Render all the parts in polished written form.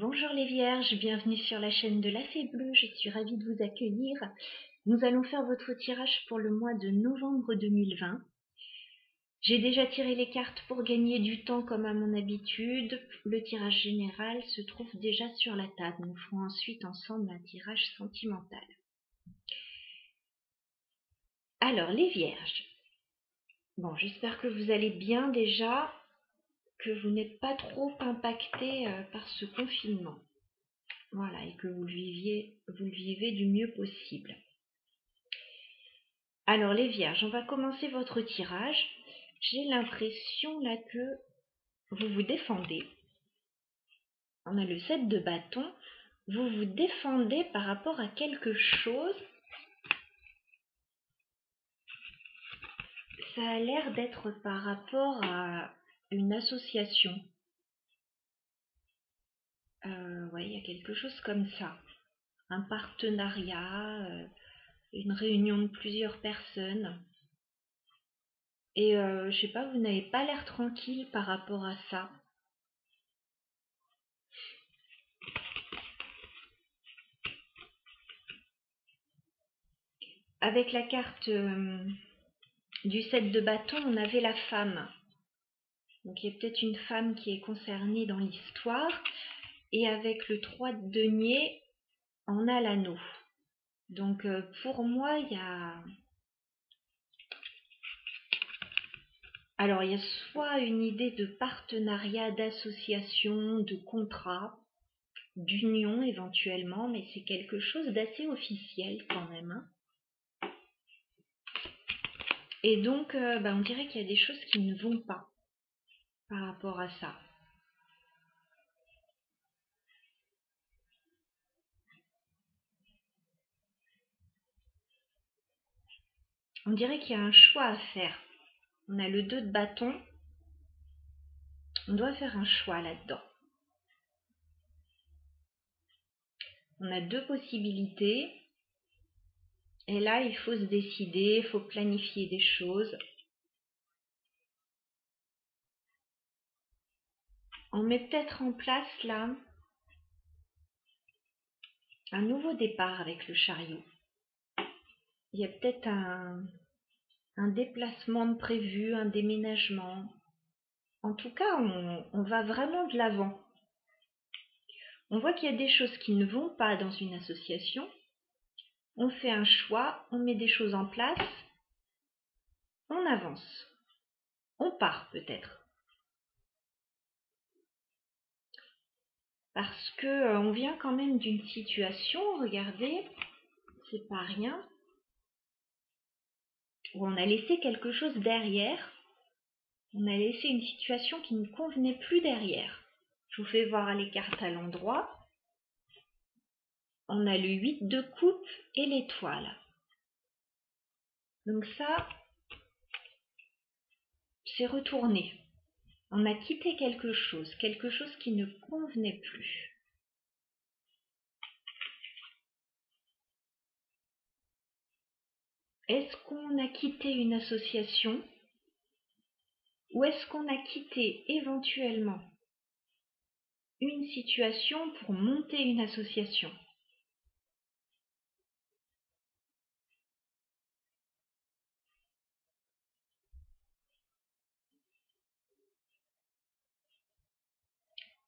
Bonjour les Vierges, bienvenue sur la chaîne de la Fée Bleue, je suis ravie de vous accueillir. Nous allons faire votre tirage pour le mois de novembre 2020. J'ai déjà tiré les cartes pour gagner du temps comme à mon habitude. Le tirage général se trouve déjà sur la table. Nous ferons ensuite ensemble un tirage sentimental. Alors les Vierges, bon, j'espère que vous allez bien déjà, que vous n'êtes pas trop impactés par ce confinement. Voilà, et que vous le vivez du mieux possible. Alors les Vierges, on va commencer votre tirage. J'ai l'impression là que vous vous défendez. On a le 7 de bâton. Vous vous défendez par rapport à quelque chose. Ça a l'air d'être par rapport à une association. Ouais, il y a quelque chose comme ça. Un partenariat, une réunion de plusieurs personnes. Et je sais pas, vous n'avez pas l'air tranquille par rapport à ça. Avec la carte du 7 de bâton, on avait la femme. Donc il y a peut-être une femme qui est concernée dans l'histoire. Et avec le 3 de denier, on a l'anneau. Donc pour moi, il y a... Alors il y a soit une idée de partenariat, d'association, de contrat, d'union éventuellement, mais c'est quelque chose d'assez officiel quand même. Hein. Et donc on dirait qu'il y a des choses qui ne vont pas par rapport à ça. On dirait qu'il y a un choix à faire. On a le 2 de bâton. On doit faire un choix là-dedans. On a deux possibilités. Et là, il faut se décider, il faut planifier des choses. On met peut-être en place là un nouveau départ avec le chariot. Il y a peut-être un déplacement de prévu, un déménagement. En tout cas, on va vraiment de l'avant. On voit qu'il y a des choses qui ne vont pas dans une association. On fait un choix, on met des choses en place, on avance. On part peut-être. Parce que on vient quand même d'une situation, regardez, c'est pas rien, où on a laissé quelque chose derrière. On a laissé une situation qui ne convenait plus derrière. Je vous fais voir les cartes à l'endroit. On a le 8 de coupe et l'étoile. Donc ça, c'est retourné. On a quitté quelque chose qui ne convenait plus. Est-ce qu'on a quitté une association ou est-ce qu'on a quitté éventuellement une situation pour monter une association?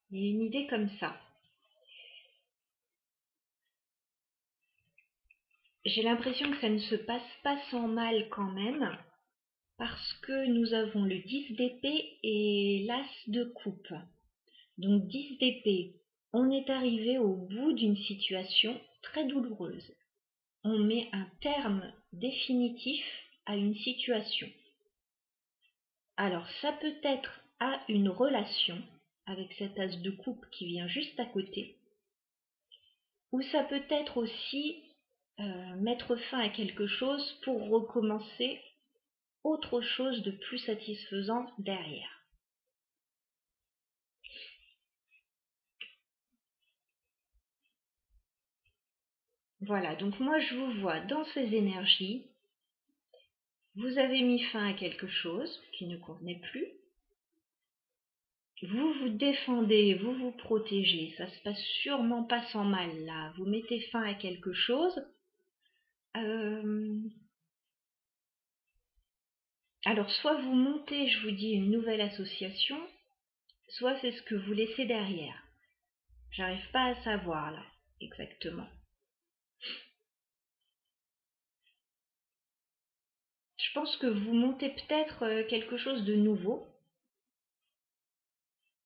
Il y a une idée comme ça. J'ai l'impression que ça ne se passe pas sans mal quand même, parce que nous avons le 10 d'épée et l'as de coupe. Donc 10 d'épée, on est arrivé au bout d'une situation très douloureuse. On met un terme définitif à une situation. Alors ça peut être à une relation, avec cet as de coupe qui vient juste à côté, ou ça peut être aussi mettre fin à quelque chose pour recommencer autre chose de plus satisfaisant derrière. Voilà, donc moi je vous vois dans ces énergies. Vous avez mis fin à quelque chose qui ne convenait plus. Vous vous défendez, vous vous protégez, ça se passe sûrement pas sans mal là. Vous mettez fin à quelque chose. Alors soit vous montez, je vous dis, une nouvelle association, soit c'est ce que vous laissez derrière. J'arrive pas à savoir là, exactement. Je pense que vous montez peut-être quelque chose de nouveau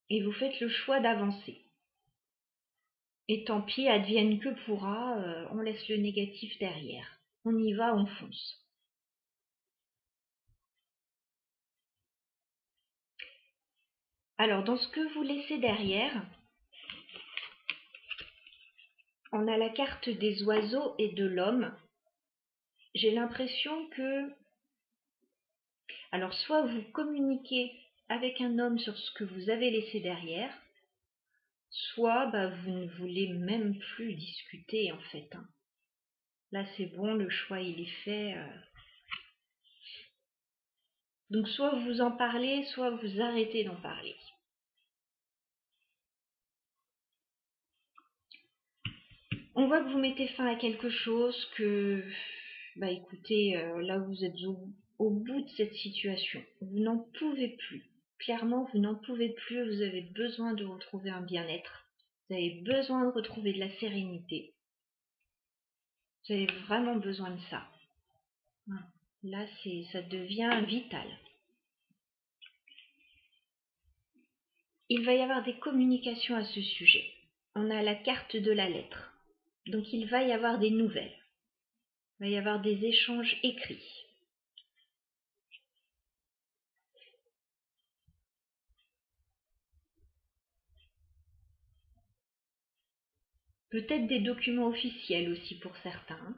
et vous faites le choix d'avancer. Et tant pis, advienne que pourra, on laisse le négatif derrière. On y va, on fonce. Alors, dans ce que vous laissez derrière, on a la carte des oiseaux et de l'homme. J'ai l'impression que... Alors, soit vous communiquez avec un homme sur ce que vous avez laissé derrière, soit vous ne voulez même plus discuter en fait. Là, c'est bon, le choix il est fait. Donc, soit vous en parlez, soit vous arrêtez d'en parler. On voit que vous mettez fin à quelque chose, que, écoutez, là vous êtes au bout de cette situation. Vous n'en pouvez plus. Clairement, vous n'en pouvez plus. Vous avez besoin de retrouver un bien-être. Vous avez besoin de retrouver de la sérénité. Vous avez vraiment besoin de ça. Là, ça devient vital. Il va y avoir des communications à ce sujet. On a la carte de la lettre. Donc il va y avoir des nouvelles. Il va y avoir des échanges écrits. Peut-être des documents officiels aussi pour certains.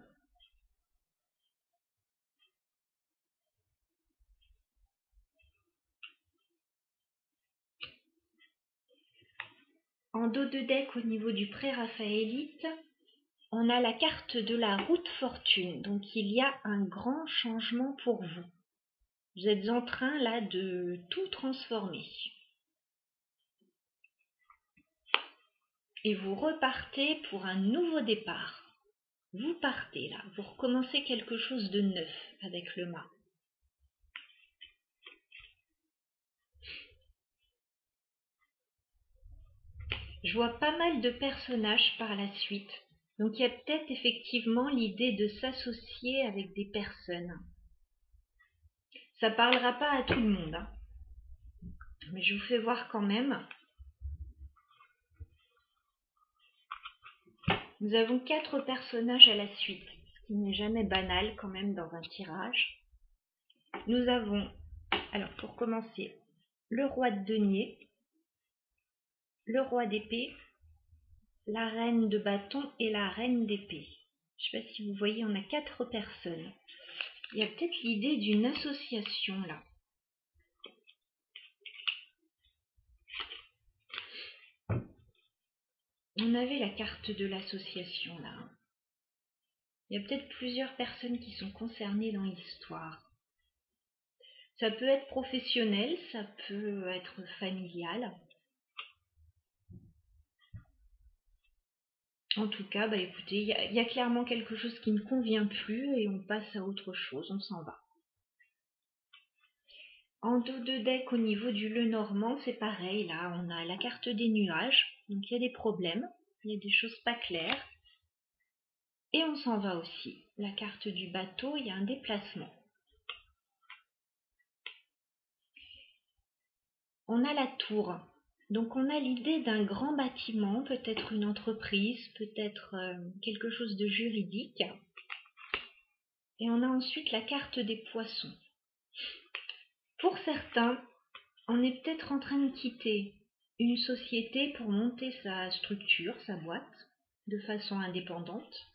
En dos de deck, au niveau du pré-raphaélite, on a la carte de la route fortune. Donc il y a un grand changement pour vous. Vous êtes en train là de tout transformer. Et vous repartez pour un nouveau départ. Vous partez là, vous recommencez quelque chose de neuf avec le mât. Je vois pas mal de personnages par la suite. Donc il y a peut-être effectivement l'idée de s'associer avec des personnes. Ça parlera pas à tout le monde, hein. Mais je vous fais voir quand même. Nous avons 4 personnages à la suite, ce qui n'est jamais banal quand même dans un tirage. Nous avons, alors pour commencer, le roi de denier, le roi d'épée, la reine de bâton et la reine d'épée. Je ne sais pas si vous voyez, on a 4 personnes. Il y a peut-être l'idée d'une association là. On avait la carte de l'association là. Il y a peut-être plusieurs personnes qui sont concernées dans l'histoire. Ça peut être professionnel, ça peut être familial. En tout cas, écoutez, il y a clairement quelque chose qui ne convient plus et on passe à autre chose, on s'en va. En dos de deck, au niveau du Lenormand, c'est pareil, là, on a la carte des nuages, donc il y a des problèmes, il y a des choses pas claires. Et on s'en va aussi. La carte du bateau, il y a un déplacement. On a la tour. Donc on a l'idée d'un grand bâtiment, peut-être une entreprise, peut-être quelque chose de juridique. Et on a ensuite la carte des poissons. Pour certains, on est peut-être en train de quitter une société pour monter sa structure, sa boîte, de façon indépendante.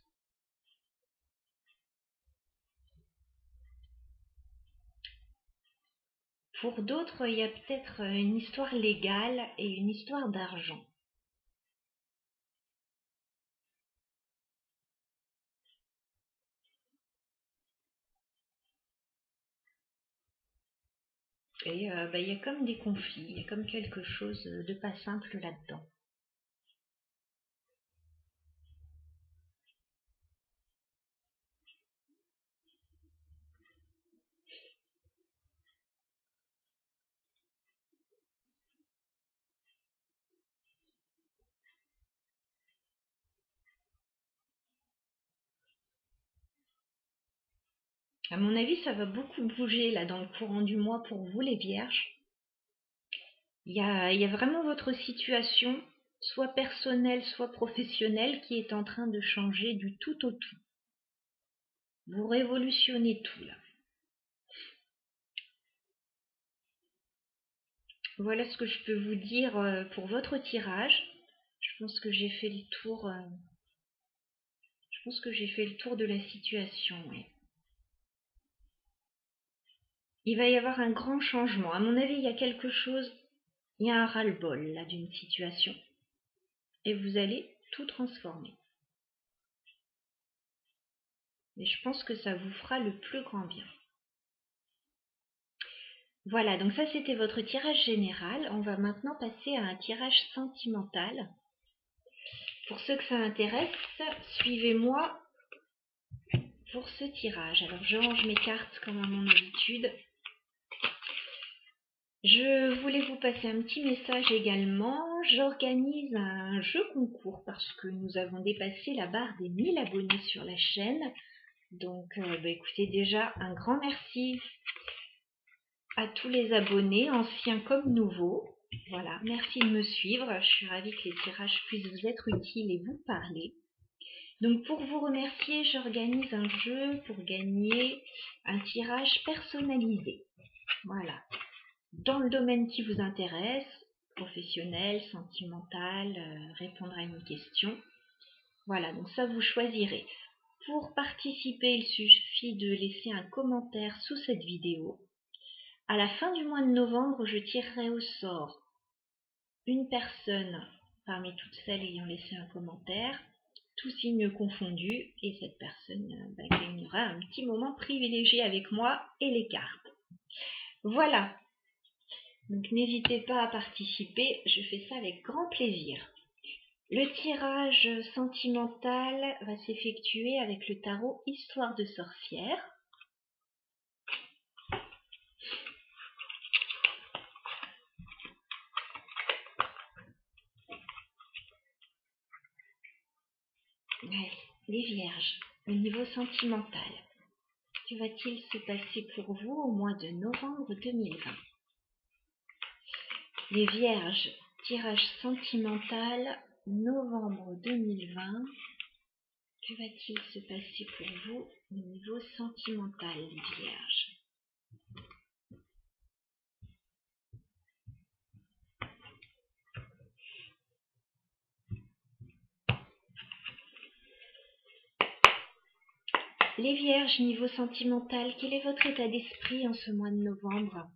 Pour d'autres, il y a peut-être une histoire légale et une histoire d'argent. Et il y a comme des conflits, il y a comme quelque chose de pas simple là-dedans. À mon avis, ça va beaucoup bouger là dans le courant du mois pour vous les vierges. Il y a vraiment votre situation, soit personnelle, soit professionnelle, qui est en train de changer du tout au tout. Vous révolutionnez tout là. Voilà ce que je peux vous dire pour votre tirage. Je pense que j'ai fait le tour. Je pense que j'ai fait le tour de la situation. Oui. Il va y avoir un grand changement. À mon avis, il y a quelque chose. Il y a un ras-le-bol là d'une situation. Et vous allez tout transformer. Et je pense que ça vous fera le plus grand bien. Voilà, donc ça c'était votre tirage général. On va maintenant passer à un tirage sentimental. Pour ceux que ça intéresse, suivez-moi pour ce tirage. Alors je range mes cartes comme à mon habitude. Je voulais vous passer un petit message également. J'organise un jeu concours parce que nous avons dépassé la barre des 1000 abonnés sur la chaîne. Donc écoutez, déjà un grand merci à tous les abonnés, anciens comme nouveaux. Voilà, merci de me suivre. Je suis ravie que les tirages puissent vous être utiles et vous parler. Donc pour vous remercier, j'organise un jeu pour gagner un tirage personnalisé. Voilà. Dans le domaine qui vous intéresse, professionnel, sentimental, répondre à une question. Voilà, donc ça vous choisirez. Pour participer, il suffit de laisser un commentaire sous cette vidéo. À la fin du mois de novembre, je tirerai au sort une personne parmi toutes celles ayant laissé un commentaire, tous signes confondus, et cette personne gagnera un petit moment privilégié avec moi et les cartes. Voilà. Donc n'hésitez pas à participer, je fais ça avec grand plaisir. Le tirage sentimental va s'effectuer avec le tarot Histoire de sorcière. Ouais, les vierges, au niveau sentimental. Que va-t-il se passer pour vous au mois de novembre 2020? Les vierges, tirage sentimental, novembre 2020. Que va-t-il se passer pour vous au niveau sentimental, les vierges? Les vierges, niveau sentimental, quel est votre état d'esprit en ce mois de novembre?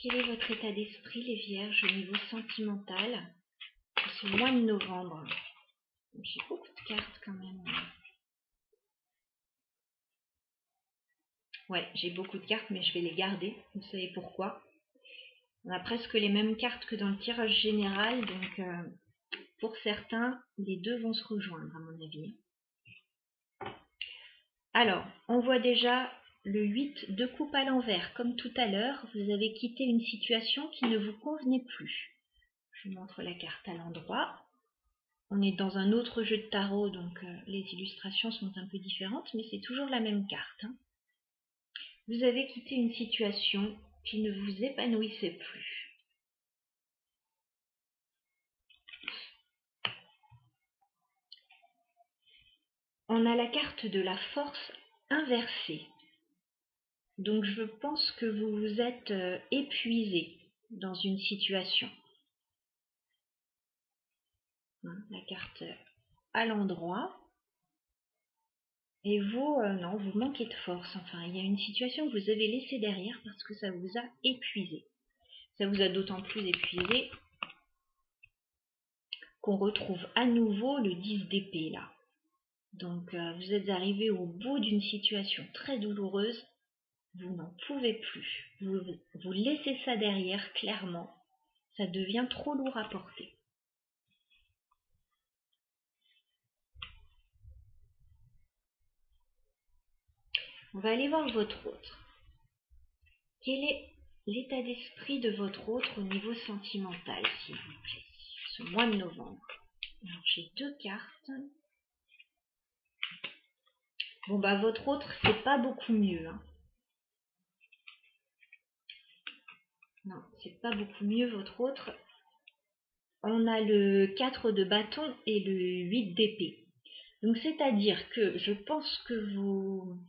Quel est votre état d'esprit, les vierges, au niveau sentimental, en ce mois de novembre? J'ai beaucoup de cartes quand même. Ouais, j'ai beaucoup de cartes, mais je vais les garder. Vous savez pourquoi? On a presque les mêmes cartes que dans le tirage général, donc pour certains, les deux vont se rejoindre, à mon avis. Alors, on voit déjà le 8 de coupe à l'envers. Comme tout à l'heure, vous avez quitté une situation qui ne vous convenait plus. Je vous montre la carte à l'endroit. On est dans un autre jeu de tarot, donc les illustrations sont un peu différentes, mais c'est toujours la même carte. Hein. Vous avez quitté une situation qui ne vous épanouissait plus. On a la carte de la force inversée. Donc je pense que vous vous êtes épuisé dans une situation. La carte à l'endroit. Et vous, non, vous manquez de force. Enfin, il y a une situation que vous avez laissée derrière parce que ça vous a épuisé. Ça vous a d'autant plus épuisé qu'on retrouve à nouveau le 10 d'épée là. Donc vous êtes arrivé au bout d'une situation très douloureuse Vous n'en pouvez plus. Vous laissez ça derrière, clairement. Ça devient trop lourd à porter. On va aller voir votre autre. Quel est l'état d'esprit de votre autre au niveau sentimental, s'il vous plaît, ce mois de novembre? Alors, j'ai 2 cartes. Bon, bah, votre autre, c'est pas beaucoup mieux. Hein. Non, c'est pas beaucoup mieux, votre autre. On a le 4 de bâton et le 8 d'épée. Donc, c'est-à-dire que je pense que vous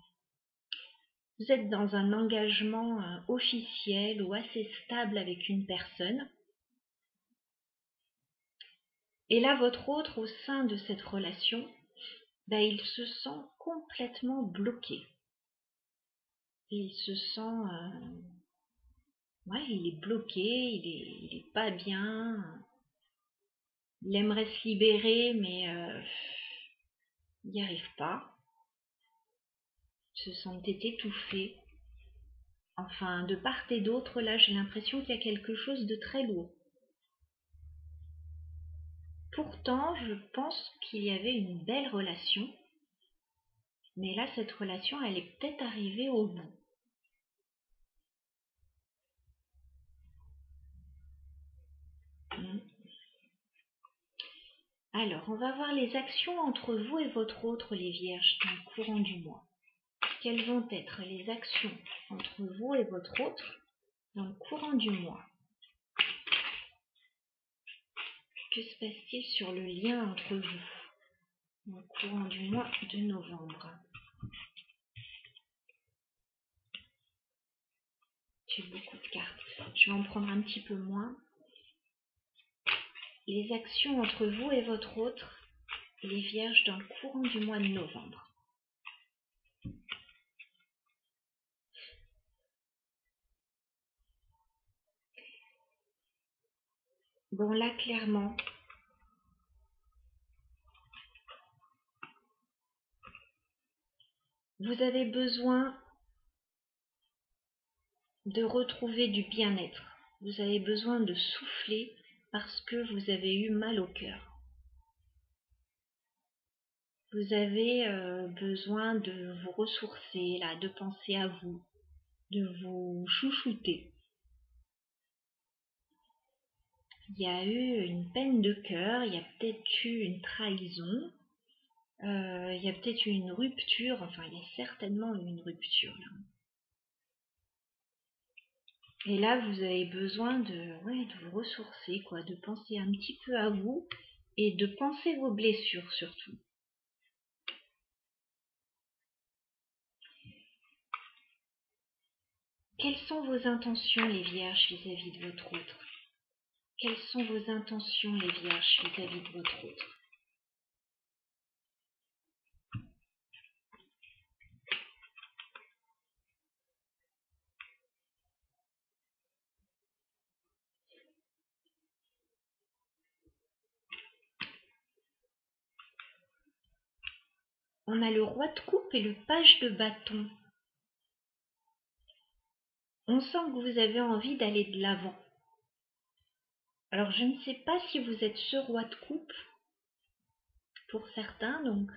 êtes dans un engagement officiel ou assez stable avec une personne. Et là, votre autre, au sein de cette relation, ben, il se sent complètement bloqué. Il se sent... ouais, il est bloqué, il est pas bien. Il aimerait se libérer, mais il n'y arrive pas. Il se sentait étouffé. Enfin, de part et d'autre, là, j'ai l'impression qu'il y a quelque chose de très lourd. Pourtant, je pense qu'il y avait une belle relation. Mais là, cette relation, elle est peut-être arrivée au bout. Alors, on va voir les actions entre vous et votre autre, les vierges, dans le courant du mois. Quelles vont être les actions entre vous et votre autre dans le courant du mois? Que se passe-t-il sur le lien entre vous dans le courant du mois de novembre? J'ai beaucoup de cartes. Je vais en prendre un petit peu moins. Les actions entre vous et votre autre, les vierges, dans le courant du mois de novembre. Bon, là, clairement, vous avez besoin de retrouver du bien-être. Vous avez besoin de souffler parce que vous avez eu mal au cœur. Vous avez besoin de vous ressourcer, là, de penser à vous, de vous chouchouter. Il y a eu une peine de cœur, il y a peut-être eu une trahison, il y a peut-être eu une rupture, enfin il y a certainement eu une rupture là. Et là vous avez besoin de vous ressourcer, quoi, de penser un petit peu à vous et de penser vos blessures surtout. Quelles sont vos intentions, les vierges, vis-à-vis de votre autre? Quelles sont vos intentions, les vierges, vis-à-vis de votre autre? On a le roi de coupe et le page de bâton. On sent que vous avez envie d'aller de l'avant. Alors, je ne sais pas si vous êtes ce roi de coupe pour certains, donc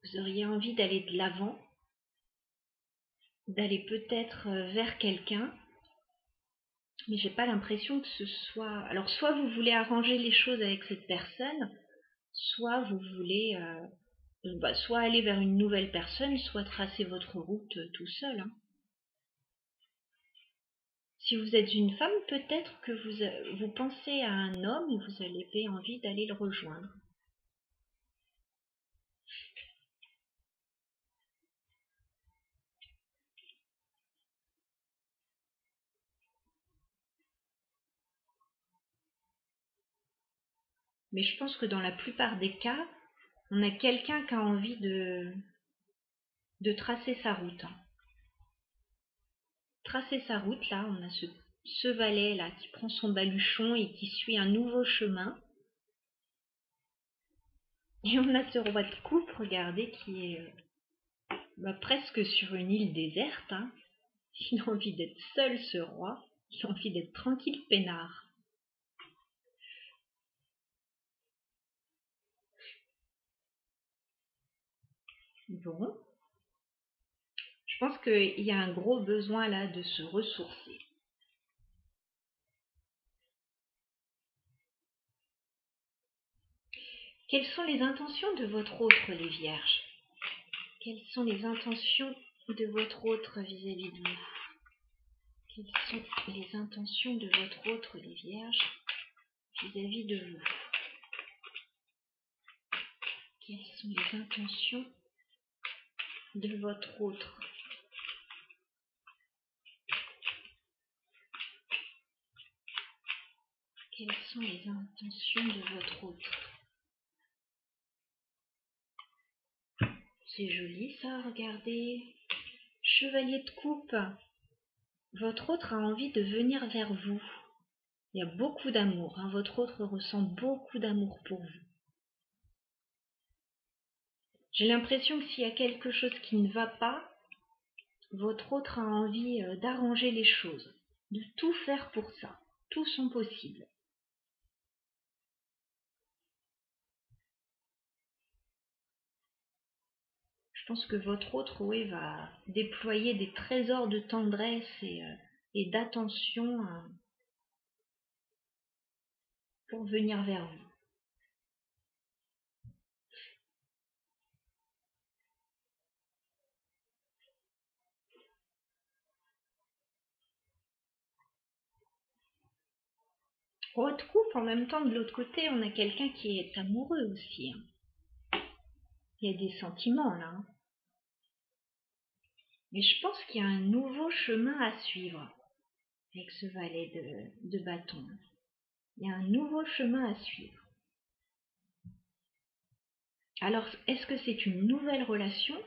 vous auriez envie d'aller de l'avant, d'aller peut-être vers quelqu'un, mais j'ai pas l'impression que ce soit... Alors, soit vous voulez arranger les choses avec cette personne, soit vous voulez soit aller vers une nouvelle personne, soit tracer votre route tout seul. Hein. Si vous êtes une femme, peut-être que vous pensez à un homme et vous avez envie d'aller le rejoindre. Mais je pense que dans la plupart des cas, on a quelqu'un qui a envie de tracer sa route. Hein. Tracer sa route, là, on a ce valet là qui prend son baluchon et qui suit un nouveau chemin. Et on a ce roi de coupe, regardez, qui est presque sur une île déserte. Hein. Il a envie d'être seul, ce roi. Il a envie d'être tranquille, peinard. Bon. Je pense qu'il y a un gros besoin là de se ressourcer. Quelles sont les intentions de votre autre, les vierges? Quelles sont les intentions de votre autre vis-à-vis de vous? Quelles sont les intentions de votre autre, les vierges, vis-à-vis de vous? Quelles sont les intentions de votre autre? Quelles sont les intentions de votre autre? C'est joli ça, regardez. Chevalier de coupe. Votre autre a envie de venir vers vous. Il y a beaucoup d'amour. Hein. Votre autre ressent beaucoup d'amour pour vous. J'ai l'impression que s'il y a quelque chose qui ne va pas, votre autre a envie d'arranger les choses, de tout faire pour ça. Tout son possible. Je pense que votre autre, oui, va déployer des trésors de tendresse et d'attention pour venir vers vous. Haute coupe, en même temps, de l'autre côté, on a quelqu'un qui est amoureux aussi. Hein. Il y a des sentiments là. Hein. Mais je pense qu'il y a un nouveau chemin à suivre avec ce valet de bâton. Il y a un nouveau chemin à suivre. Alors, est-ce que c'est une nouvelle relation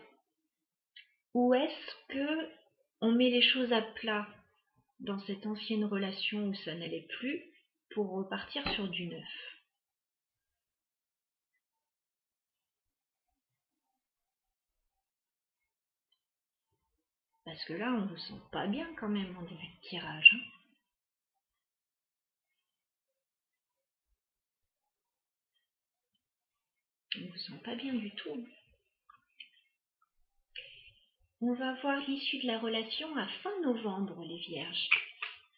ou est-ce que on met les choses à plat dans cette ancienne relation où ça n'allait plus pour repartir sur du neuf? Parce que là, on ne vous sent pas bien quand même en début de tirage. Hein. On ne vous sent pas bien du tout. On va voir l'issue de la relation à fin novembre, les vierges.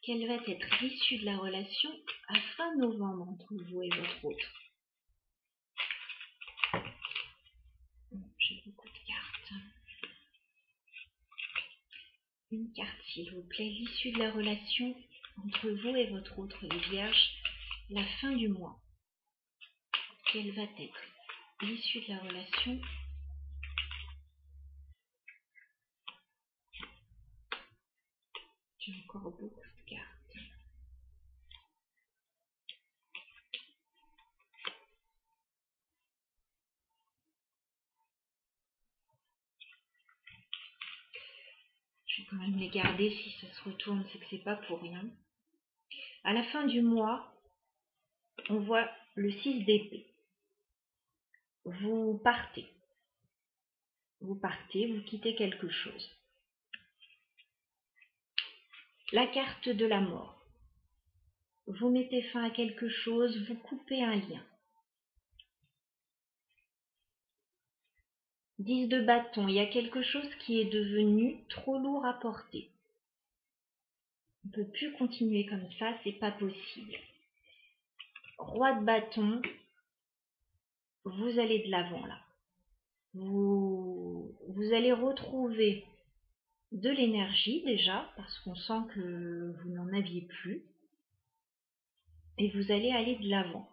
Quelle va être l'issue de la relation à fin novembre entre vous et votre autre? J'ai beaucoup de cartes. Une carte, s'il vous plaît. L'issue de la relation entre vous et votre autre, les vierges, la fin du mois. Quelle va être l'issue de la relation? J'ai encore beaucoup de cartes. Je vais quand même les garder. Si ça se retourne, c'est que c'est pas pour rien. À la fin du mois, on voit le 6 d'épée. Vous partez. Vous partez, vous quittez quelque chose. La carte de la mort. Vous mettez fin à quelque chose, vous coupez un lien. 10 de bâton, il y a quelque chose qui est devenu trop lourd à porter. On ne peut plus continuer comme ça, c'est pas possible. Roi de bâton, vous allez de l'avant là. Vous allez retrouver de l'énergie déjà, parce qu'on sent que vous n'en aviez plus. Et vous allez aller de l'avant.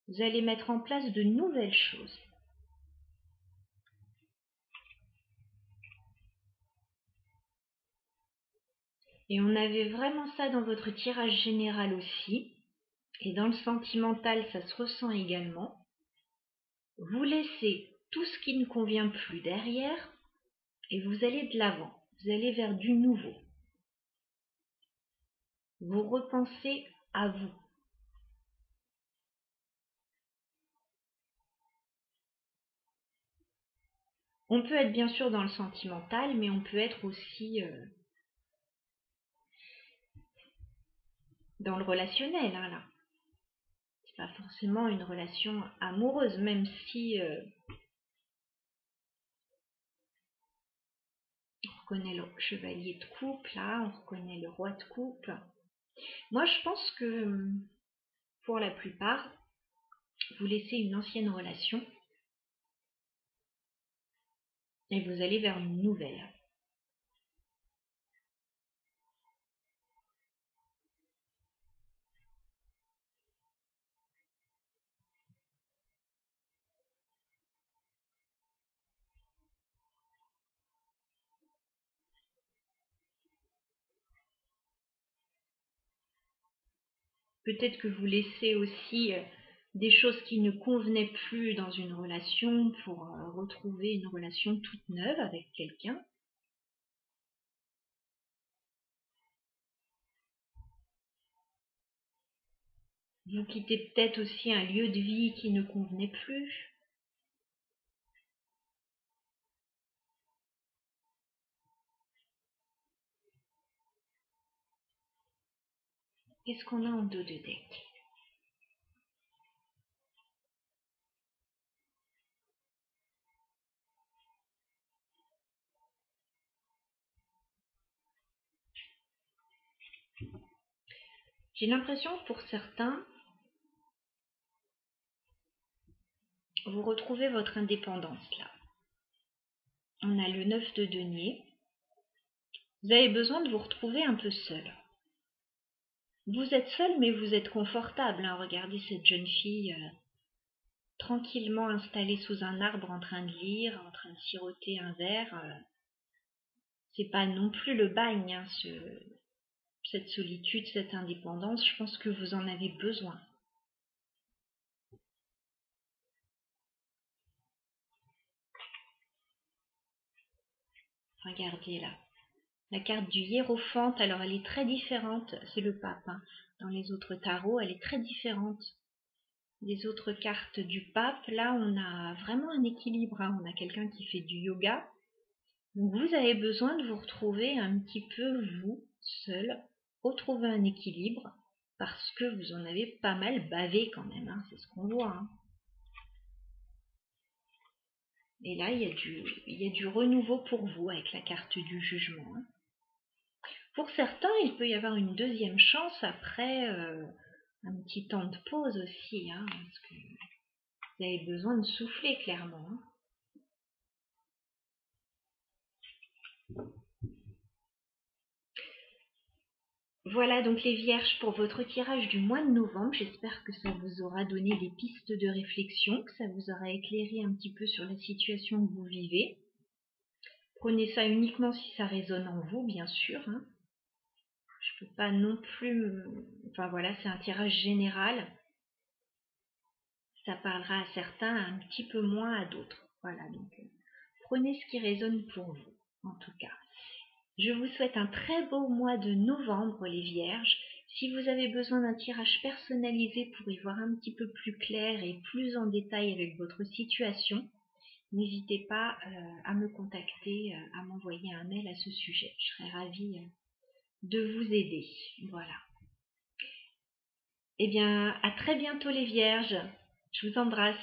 Vous allez mettre en place de nouvelles choses. Et on avait vraiment ça dans votre tirage général aussi. Et dans le sentimental, ça se ressent également. Vous laissez tout ce qui ne convient plus derrière et vous allez de l'avant. Vous allez vers du nouveau. Vous repensez à vous. On peut être bien sûr dans le sentimental, mais on peut être aussi dans le relationnel, hein, là. C'est pas forcément une relation amoureuse, même si on reconnaît le chevalier de coupe, là, on reconnaît le roi de coupe. Moi, je pense que pour la plupart, vous laissez une ancienne relation et vous allez vers une nouvelle. Peut-être que vous laissez aussi des choses qui ne convenaient plus dans une relation pour retrouver une relation toute neuve avec quelqu'un. Vous quittez peut-être aussi un lieu de vie qui ne convenait plus. Qu'est-ce qu'on a en dos de deck? J'ai l'impression que pour certains, vous retrouvez votre indépendance là. On a le 9 de denier. Vous avez besoin de vous retrouver un peu seul. Vous êtes seul, mais vous êtes confortable, hein. Regardez cette jeune fille tranquillement installée sous un arbre en train de lire, en train de siroter un verre. C'est pas non plus le bagne, hein, cette solitude, cette indépendance. Je pense que vous en avez besoin. Regardez là. La carte du hiérophante, alors elle est très différente, c'est le pape, hein. Dans les autres tarots, elle est très différente des autres cartes du pape. Là, on a vraiment un équilibre, hein. On a quelqu'un qui fait du yoga. Donc vous avez besoin de vous retrouver un petit peu vous, seul, retrouver un équilibre, parce que vous en avez pas mal bavé quand même, hein. C'est ce qu'on voit, hein. Et là, il y a du renouveau pour vous avec la carte du jugement, hein. Pour certains, il peut y avoir une deuxième chance après un petit temps de pause aussi, hein, parce que vous avez besoin de souffler clairement, hein. Voilà donc les vierges pour votre tirage du mois de novembre. J'espère que ça vous aura donné des pistes de réflexion, que ça vous aura éclairé un petit peu sur la situation que vous vivez. Prenez ça uniquement si ça résonne en vous, bien sûr, hein. Je peux pas non plus... Enfin voilà, c'est un tirage général. Ça parlera à certains, un petit peu moins à d'autres. Voilà, donc prenez ce qui résonne pour vous, en tout cas. Je vous souhaite un très beau mois de novembre, les Vierges. Si vous avez besoin d'un tirage personnalisé pour y voir un petit peu plus clair et plus en détail avec votre situation, n'hésitez pas à me contacter, à m'envoyer un mail à ce sujet. Je serai ravie de vous aider. Voilà. Eh bien, à très bientôt les Vierges. Je vous embrasse.